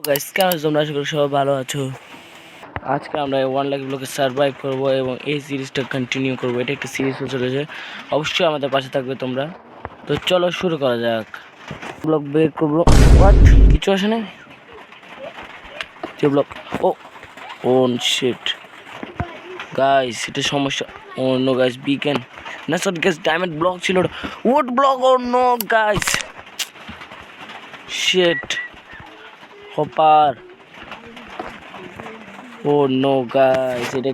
Guys কেমন আছো তোমরা? আশা করি সবাই ভালো আছো। আজকে আমরা 1 লাখ ব্লকে সার্ভাইভ করব এবং এই সিরিজটা কন্টিনিউ করব। এটা একটা সিরিজ হয়ে চলেছে, অবশ্যই আমাদের পাশে থাকবে তোমরা। তো চলো শুরু করা যাক। ব্লক বের করবো। হোয়াট, কিছু আসে না যে ব্লক। ও ও শিট গাইস, এটা সমস্যা। ও নো গাইস, বিকেন না সরি গাইস, ডায়মন্ড ব্লক ছিল ওটা। Wood block. Oh no guys, shit hopper. Oh no guys, এটা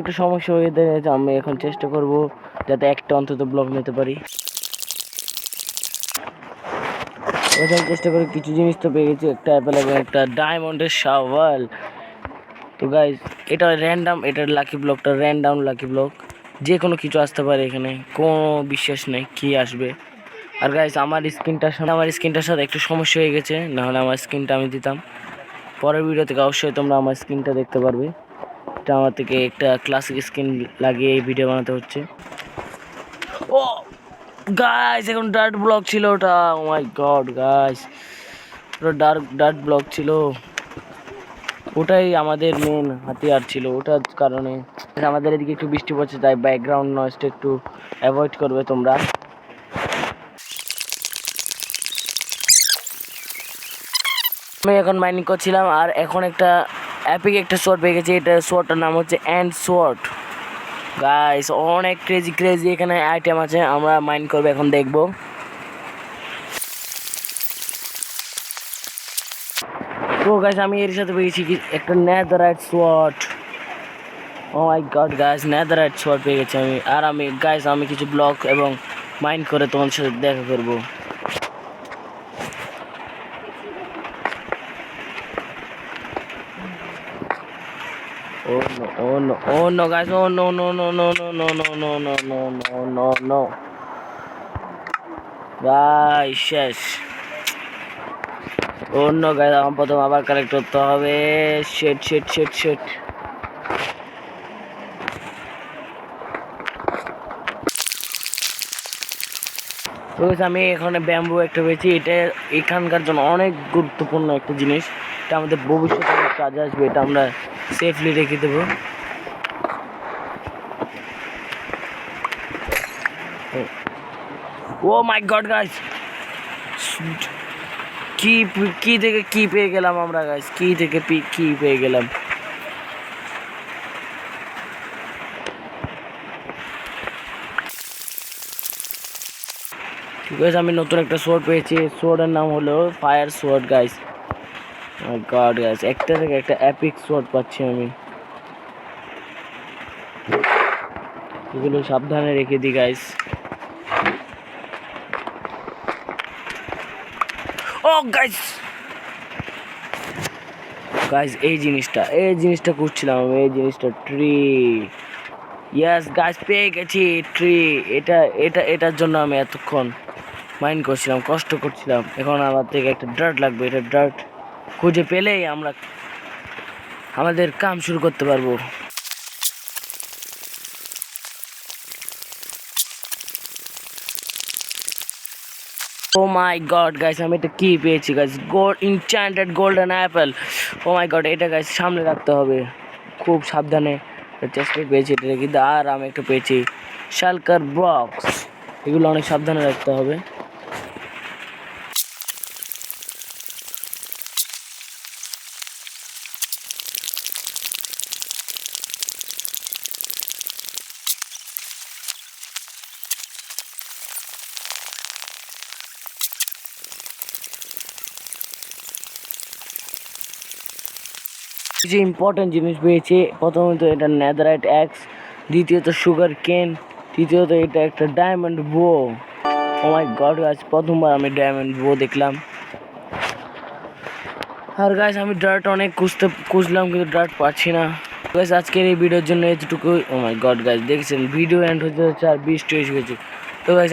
একটু সমস্যা হয়ে দাঁড়িয়েছে। আমি এখন চেষ্টা করব যাতে একটা অন্তত ব্লক নিতে পারি। এখন চেষ্টা করি, কিছু জিনিস তো পেয়ে গেছি, একটা অ্যাপেল এবং একটা ডায়মন্ডের শাওয়াল। তো গাইস এটা র্যান্ডাম, এটার লাকি ব্লকটা র্যান্ডাম লাকি ব্লক, যে কোনো কিছু আসতে পারে, এখানে কোনো বিশ্বাস নেই কি আসবে। আর গাইস আমার স্ক্রিনটার সাথে একটু সমস্যা হয়ে গেছে, নাহলে আমার স্ক্রিনটা আমি দিতাম। পরের ভিডিও থেকে অবশ্যই তোমরা আমার স্ক্রিনটা দেখতে পারবে। এটা আমার থেকে একটা ক্লাসিক স্ক্রিন লাগিয়ে এই ভিডিও বানাতে হচ্ছে। ও গাইস, এখন ডার্ট ব্লক ছিল ওটা। ও মাই গড গাইস, ওটা ডার্ট ব্লক ছিল। ওটাই আমাদের মেন হাতিয়ার ছিল। ওটার কারণে আমাদের এদিকে একটু বৃষ্টি পড়ছে, তাই ব্যাকগ্রাউন্ড নয়েজটা একটু অ্যাভয়েড করবে তোমরা। আমি এখন মাইনিং করছিলাম, আর এখন একটা অ্যাপিক একটা সোয়ার্ড পেয়ে গেছি। এটা সোয়ার্ডটার নাম হচ্ছে এন্ড সোয়ার্ড। গাইস অনেক ক্রেজি এখানে আইটেম আছে, আমরা মাইন্ড করবো, এখন দেখবো। তো গাইস আমি এর সাথে পেয়েছি একটা নেদাররাইট সোয়ার্ড। ও মাই গড গাইস, নেদাররাইট সোয়ার্ড পেয়ে গেছি আমি। আর আমি কিছু ব্লক এবং মাইন্ড করে তোমাদের সাথে দেখা করবো। Oh no guys, oh no guys, শেষ। অন্য গাইস আমার প্রথম আবার কালেক্ট করতে হবে। শিট। তো আমি এখানে ব্যাম্বু একটা পেয়েছি। এটা এখানকার জন্য অনেক গুরুত্বপূর্ণ একটা জিনিস। এটা আমাদের ভবিষ্যতে কাজে আসবে, এটা আমরা সেফলি রেখে দেবো। ও মাই গড গাইস, কি থেকে কি পেয়ে গেলাম আমরা গাইস, কি থেকে কি পেয়ে গেলাম। ঠিক আছে, আমি নতুন একটা সোয়ার্ড পেয়েছি। সোয়ার্ডের নাম হলো ফায়ার সোয়ার্ড গাইস। মাই গড গাইস, একটা থেকে একটা এপিক সোয়ার্ড পাচ্ছি আমি। এগুলো সাবধানে রেখে দিই গাইস। ও গাইস এই জিনিসটা খুঁজছিলাম আমি, এই জিনিসটা ট্রি। ইয়েস গাইস, পেয়ে গেছি ট্রি। এটার জন্য আমি এতক্ষণ মাইন্ড করছিলাম, কষ্ট করছিলাম। এখন আমার থেকে একটা ডার্ট লাগবে। এটা ডার্ট খুঁজে পেলেই আমরা আমাদের কাম শুরু করতে পারবো। ও মাই গড গাইস, আমি এটা কি পেয়েছি গাইস, ইনচ্যান্টেড গোল্ডেন অ্যাপেল। ও মাই গড, এটা গাইস সামনে রাখতে হবে, খুব সাবধানে। চেষ্টা পেয়েছি এটা কিন্তু। আর আমি একটা পেয়েছি শালকার বক্স, এগুলো অনেক সাবধানে রাখতে হবে। কিছু ইম্পর্টেন্ট জিনিস পেয়েছি। প্রথমত এটা নেদারাইট অ্যাক্স, দ্বিতীয়ত সুগার কেন, তৃতীয়ত এটা একটা ডায়মন্ড বো। ও মাই গড গাইস, প্রথমবার আমি ডায়মন্ড বো দেখলাম। আর গাইস আমি ডার্ট অনেক খুঁজলাম কিন্তু ডার্ট পাচ্ছি না। গাইস আজকের এই ভিডিওর জন্য এতটুকু। ও মাই গড গাইস, দেখছেন ভিডিও এন্ড হতে হচ্ছে আর 20 এসে গেছে। তো গাইস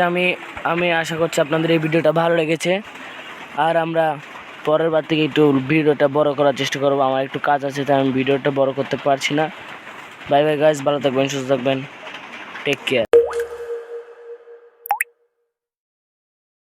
আমি আশা করছি আপনাদের এই ভিডিওটা ভালো লেগেছে। আর আমরা পরের বার থেকে একটু ভিডিওটা বড় করার চেষ্টা করবো। আমার একটু কাজ আছে, তাই আমি ভিডিওটা বড় করতে পারছি না। বাই বাই গাইস, ভালো থাকবেন, সুস্থ থাকবেন, টেক কেয়ার।